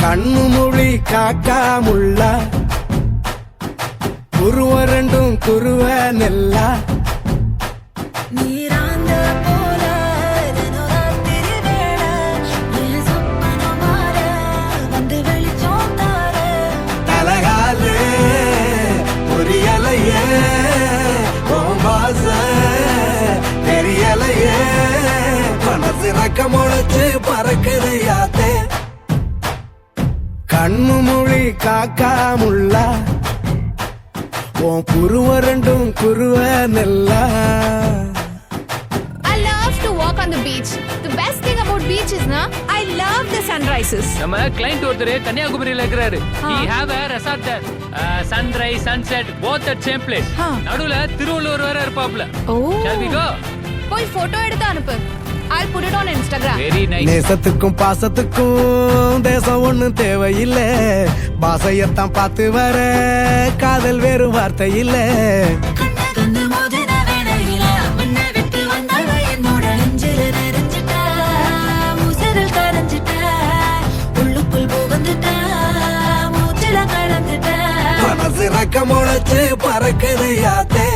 கண்ணு மொழி காக்கா முள்ளா குருவ ரெண்டும் குருவ நெல்லா தலகாலே புரியலையே ஓம்பாச தெரியலையே மனசிறக்க முளைச்சு பறக்குது யாத்தே கண்ணு மொழி காக்கா முள்ளா உன் குருவ ரெண்டும் குருவ நெல்லா. I love to walk on the beach. The best thing about beach is na I love the sunrises. நம்ம கிளையண்ட் ஒருத்தர் கன்னியாகுமரியில இருக்கிறாரு. He have a resort there. Sunrise, sunset both at same place. நடுவுல திருவள்ளுவர் வேற இருப்பாப்ல. Shall we go? போய் photo எடுத்து அனுப்பு. I'll put it on Instagram. Very nice. நேசத்துக்கும் பாசத்துக்கும் தேசம் ஒண்ணும் தேவையில்லை, பாசையத்தான் பார்த்து வர காதல் வேறு வார்த்தை இல்ல. மனசு ரக்க முளைச்சு பறக்குது யாத்தே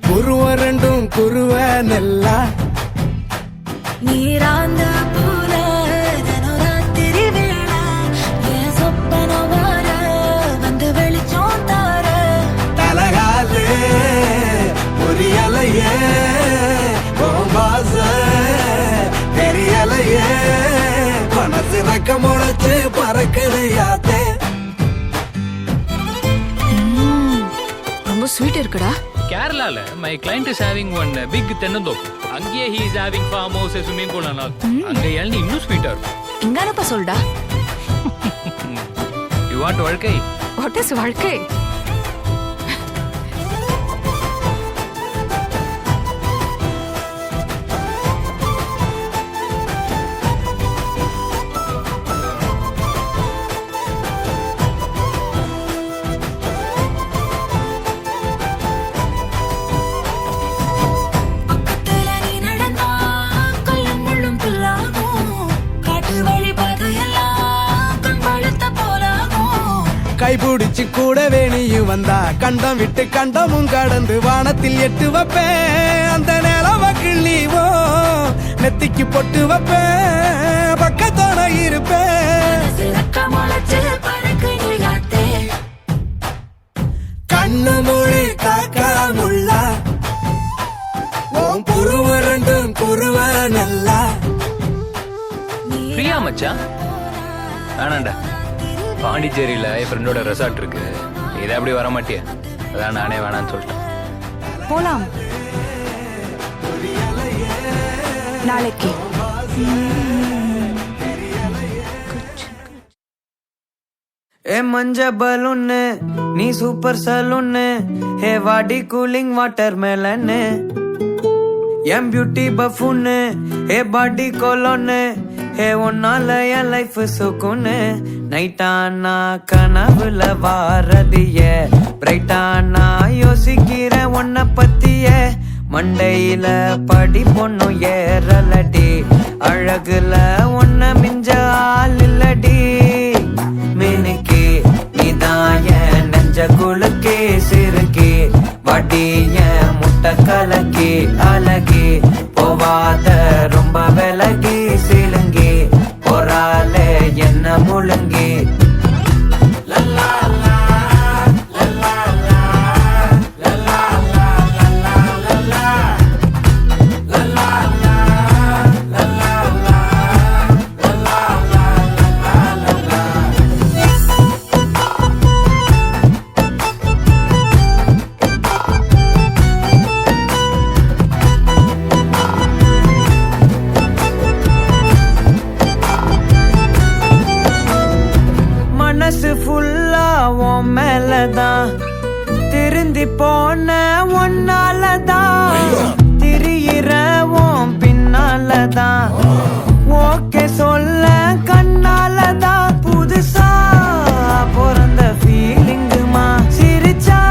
குருவ ரெண்டும் குருவ நெல்லா நீராந்த போல தினராத்திரி வேளை என் சொப்பன வார வந்து வெளிச்சம் தார தலகாலே புரியலையே ஓம்பாச தெரியலையே மனசு ரக்க முளைச்சு பறக்குது யாத்தே. ரொம்ப ஸ்வீட் இருக்குடா. கேரளால my client is having one big தென்னந்தோப்பு. அங்கேயே he is having farm house, swimming pool and all. அங்க இளநீ இன்னும் ஸ்வீட்டா இருக்கும். இங்க அனுப்ப சொல்டா. You want வாழ்க்கை? What is வாழ்க்கை? கைபிடிச்சு கூட வேணியும் வந்தா கண்டம் விட்டு கண்டமும் கடந்து வானத்தில் எட்டு வைப்பேன், அந்த நிலவ கிள்ளிவோ நெத்திக்கு பொட்டு வைப்பேன், பக்கத்தோட இருப்பேன். கண்ணு மொழி காக்கா முள்ளா உன் குருவ ரெண்டும் குருவ நல்லா. ஃப்ரீயா மச்சான்? வேணாண்டா, பாண்டிச்சேரியில என் ஃப்ரெண்டோட ரெசார்ட் இருக்கு, இதை அப்படி வர மாட்டியா? அதான் நானே வேணான்னு சொல்லிட்டேன். போலாம் நாளைக்கு. ஏ மஞ்ச பலூன்னு நீ சூப்பர் சலூன்னு, ஹே வாடி கூலிங் வாட்டர் மேலன்னு, என் பியூட்டி பஃபூன்னு, ஹே பாடி கோலோன்னு, ஹே ஒன்னால என் லைஃப் சுக்குன்னு. நைட்டானா கனவுல வாரதிய, பிரைட்டானா யோசிக்கிற உன்னை பத்திய, மண்டையில படி பொண்ணும் ஏறலடி, அழகுல உன்னை மிஞ்ச ஆள் இல்லடி. மினுக்கி நீதான் என் நெஞ்ச குலுக்கி சிறுக்கி, வடி என் முட்டை கலக்கி அழகி, போவாத ரொம்ப விலகி சிலுங்கி, போறாலே என்ன முழுங்கி. மனசு ஃபுல்லா உன் மேலதான், திருந்தி போன ஒன்னாலதான், திரியிற உன் பின்னாலதான், ஓகே சொல்ல கண்ணாலதான், புதுசா பிறந்த ஃபீலிங்குமா சிரிச்சா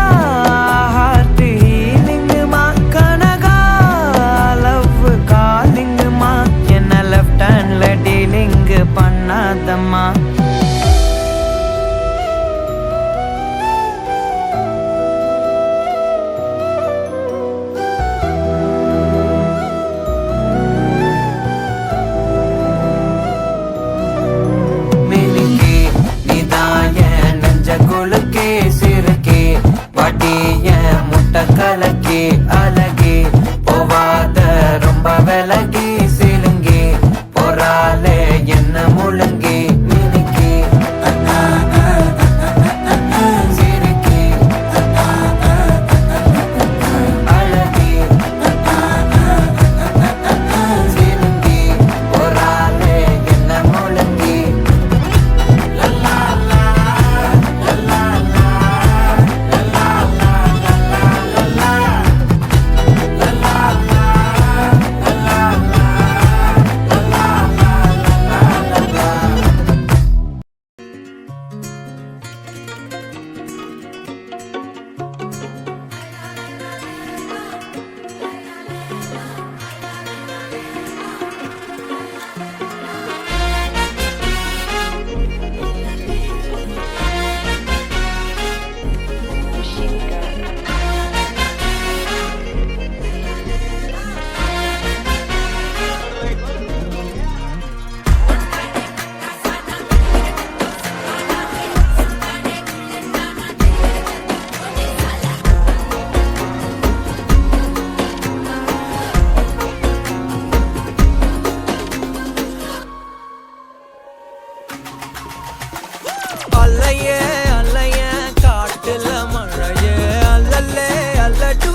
அலையே அலைய காட்டுல மழையே அல்லல்லே அல்லடூ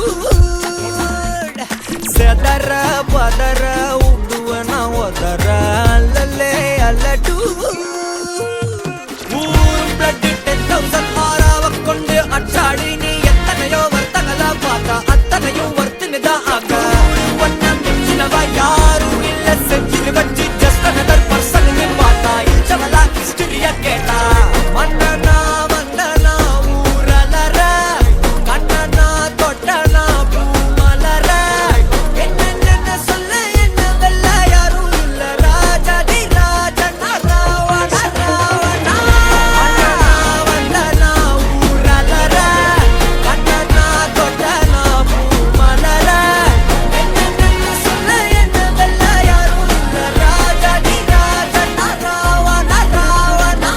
செதற பதற உடுவன ஒதற அல்லல்லே அல்லடூ ஊரும் பிளட் 10,000 ஆறாவ கொண்டு அச்சாடி நீ எத்தனையோ வர்த்தங்களா பார்த்தா அத்தனையும் வர்த்தினுதான் ஆக ஒன்ன மிஞ்சினவா யாரும் இல்ல செஞ்சு வச்சு ஜஸ்ட் another person நீ பார்த்தா இச்சவலா ஹிஸ்டரியா கேட்டா மன்னனா வந்தனா ஊரலற கண்ணனா தொட்டனா பூமலற என்ன சொல்ல என்ன வெல்ல யாரும் இல்ல ராஜாதி ராஜனா ராவண ராவணா வந்தனா ஊரலற கண்ணனா தொட்டனா பூமலற என்ன சொல்ல என்ன வெல்ல யாரும் இல்ல ராஜாதி ராஜனா ராவண ராவணா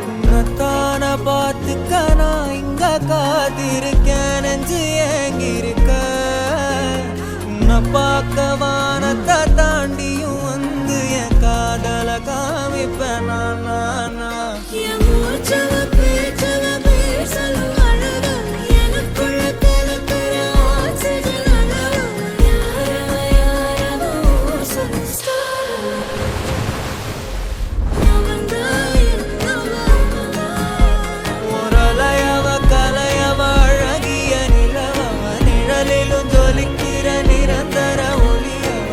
உன்னத்தான பார்த்துக்க நான் இங்க காத்திருக்கேன் நெஞ்சு ஏங்கிருக்க உன்னை பார்க்க வானத்தை தாண்டியும் வந்து என் காதல காமிப்பேன் நான் என் மூச்சவ பேச்சவ பேசலும் அழகு எனக்குள்ள கலக்கிற ஆக்சிஜன் அளவு யாரவ சூப்பர்ஸ்டார் முரளையவ கலையவ அழகிய நிலவவ நிழலிலும் ஜொலிக்கிற நிரந்தர ஒளியவ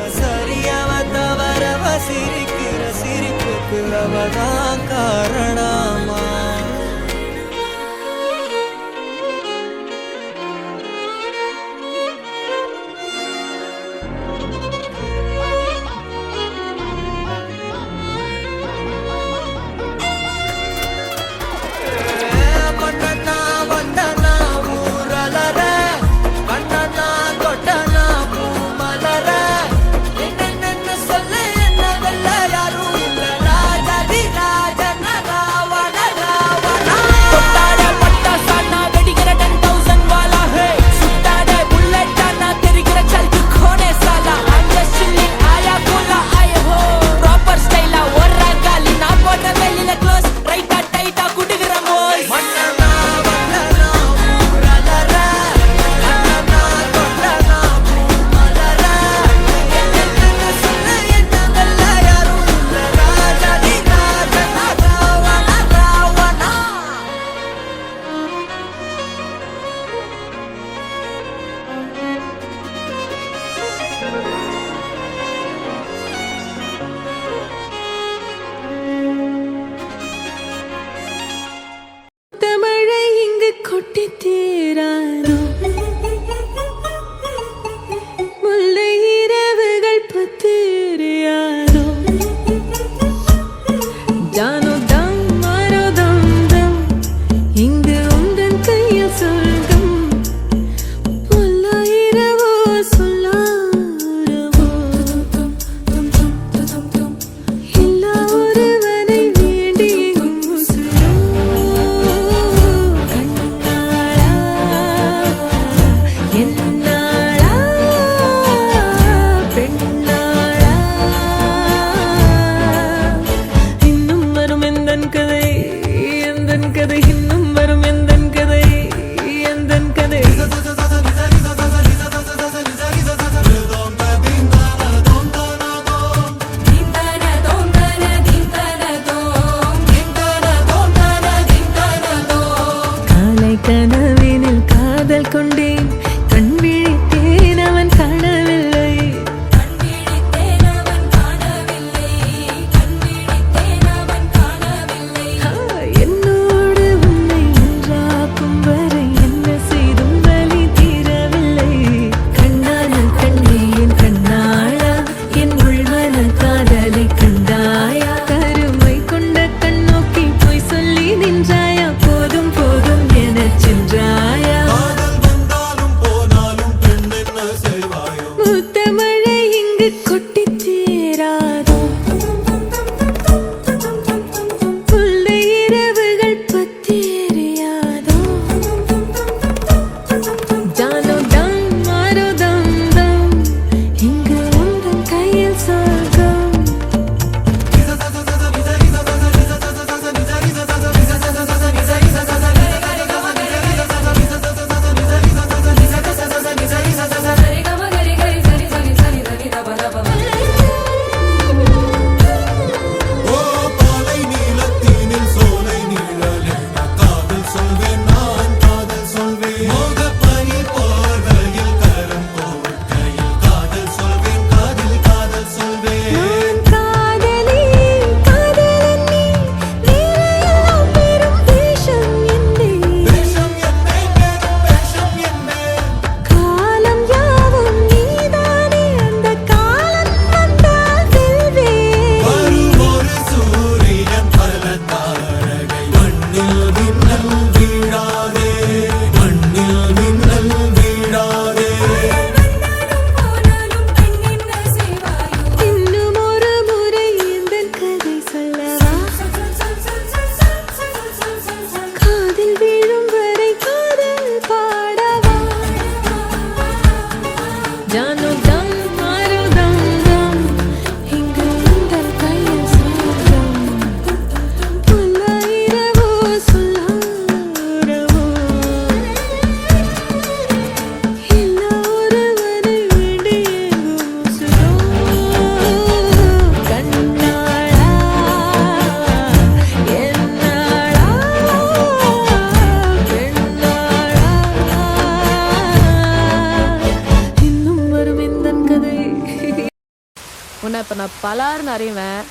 உன்னை இப்ப நான் பலாருன்னு அறிவேன்,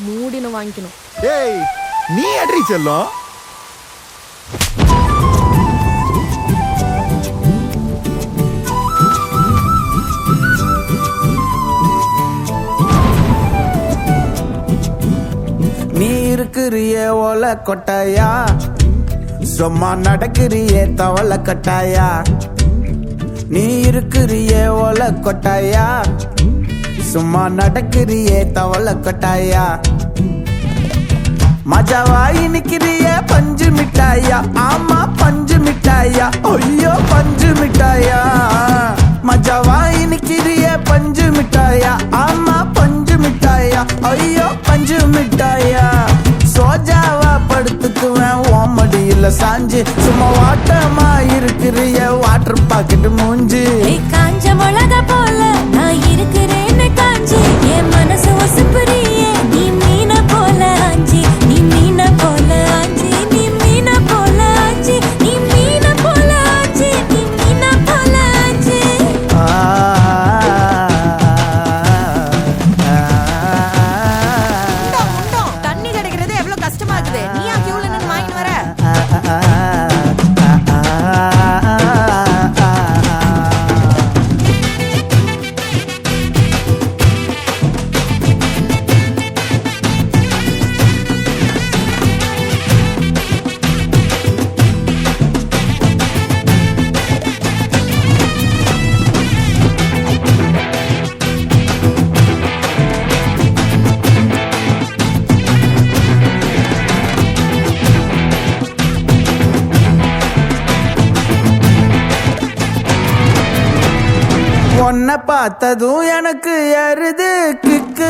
மூடின்னு வாங்கிக்கணும். ஏய் நீ அட்ரி செல்லும். நீ இருக்கிறிய ஓலை கொட்டாயா, சும்மா நடக்கிறியே தவளை கட்டாயா. நீ இருக்கிறிய ஓலை கொட்டாயா, சும்மா நடக்கிறியே தவளை கட்டாயா. மஜாவாய் நிக்கிறிய பஞ்சு மிட்டாயா, ஆமா பஞ்சு மிட்டாயா, ஐயோ பஞ்சு மிட்டாயா. மஜாவாய் நிக்கிறிய பஞ்சு மிட்டாயா, ஆமா பஞ்சு மிட்டாயா, ஐயோ பஞ்சு மிட்டாயா. சோஜாவா படுத்துக்குவேன் ஓமடியில சாஞ்சு, சும்மா வாட்டமா இருக்கிறிய வாட்டர் பாக்கெட் மூஞ்சி. காஞ்ச மிளகா போல நான் இருக்கிறேன்னு காஞ்சி, என் மனசு ஒசுப்புறியே நீ மீன போல ஆஞ்சி, நீ மீன போல ஆஞ்சி, நீ மீன போல ஆஞ்சி, நீ மீன போல ஆஞ்சி, நீ மீன போல ஆஞ்சி. தண்ணி கிடைக்கிறது எவ்வளவு கஷ்டமா இருக்குது, நீ ஏன் கியூல நின்னு வாங்கிட்டு வர? உன்னை பார்த்ததும் எனக்கு ஏறுது கிக்கு,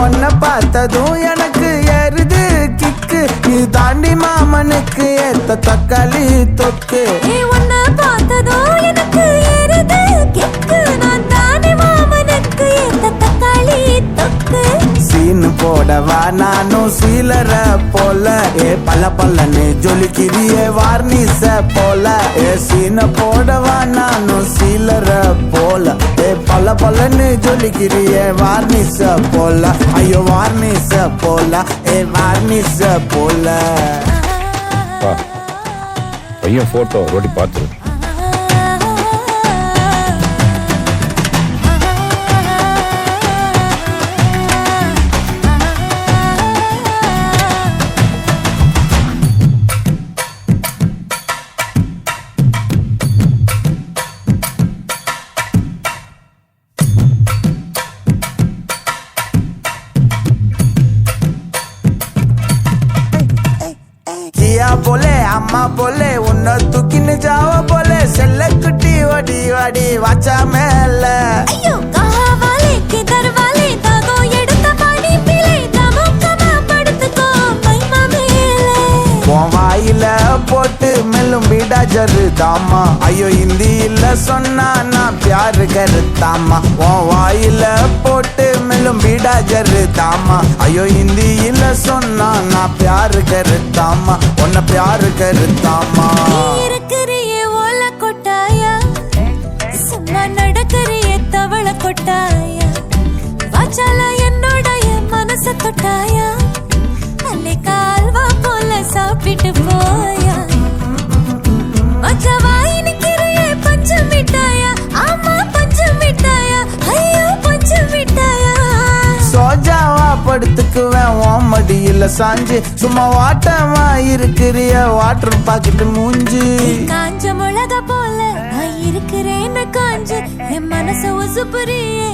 உன்னை பார்த்ததும் எனக்கு ஏறுது கிக்கு. நீ தாண்டி மாமனுக்கு ஏத்த தக்காளி தொக்கு. உன்னை பார்த்ததோ எனக்கு ஏறுது கிக்கு, நான் தானே மாமனுக்கு ஏத்த தக்காளி தொக்கு. சீனு போடவா நானும் சீலர போல, ஏ பல பல்லன்னு ஜொலிக்கிறியே வார்னிச போல. ஏ சீன போடவா நானும் சீலர போல, ஏ பல பல்லன்னு ஜொலிக்கிறியே வார்னிச போல. ஐயோ வார்னிச போல, ஏ வார்னிச போல. பையன் போட்டோ ரோடி பார்த்துரு. கியா போலே அம்மா போலே உன்னை தூக்கின்னு ஜாவ போலே, செல்ல குட்டி ஓடி வாடி வாச்சா மேல. ஐயோ காவாலே கிதர்வாலே தாகோ எடுத்த பாடி பிளே தமக்கமா படுத்துக்கோ மைமா மேலே. உன் வாயில போட்டு மெல்லும் பீடா ஜரு தாமா, ஐயோ ஹிந்தியில சொன்னா நான் பியாரு கருத்தாமா. உன் வாயில போட்டு மெல்லும் பீடா ஜரு தாமா, ஐயோ ஹிந்தியில சொன்னா நான் பியாரு கருத்தாமா, உன்னை பியாரு கருத்தாமா. இருக்கிறியே ஓலை கொட்டாயா, சும்மா நடக்கிறியே தவளை கொட்டாயா. வாச்சால என்னோடைய மனச தொட்டாயா, அல்லே கால்வா போல சாப்பிட்டு போயா. மச்சவாய் நிக்கிறியே பஞ்சு மிட்டாயா, ஆமா பஞ்சு மிட்டாயா, ஐயோ பஞ்சு மிட்டாயா. சோஜாவா படுத்துக்குவேன் ஓமடியில சாஞ்சு, சும்மா வாட்டமா இருக்கிறிய வாட்டர் பாக்கெட் மூஞ்சி. காஞ்ச மிளகா போல நான் இருக்கிறேன்னு காஞ்சு, என் மனச ஒசுப்புறியே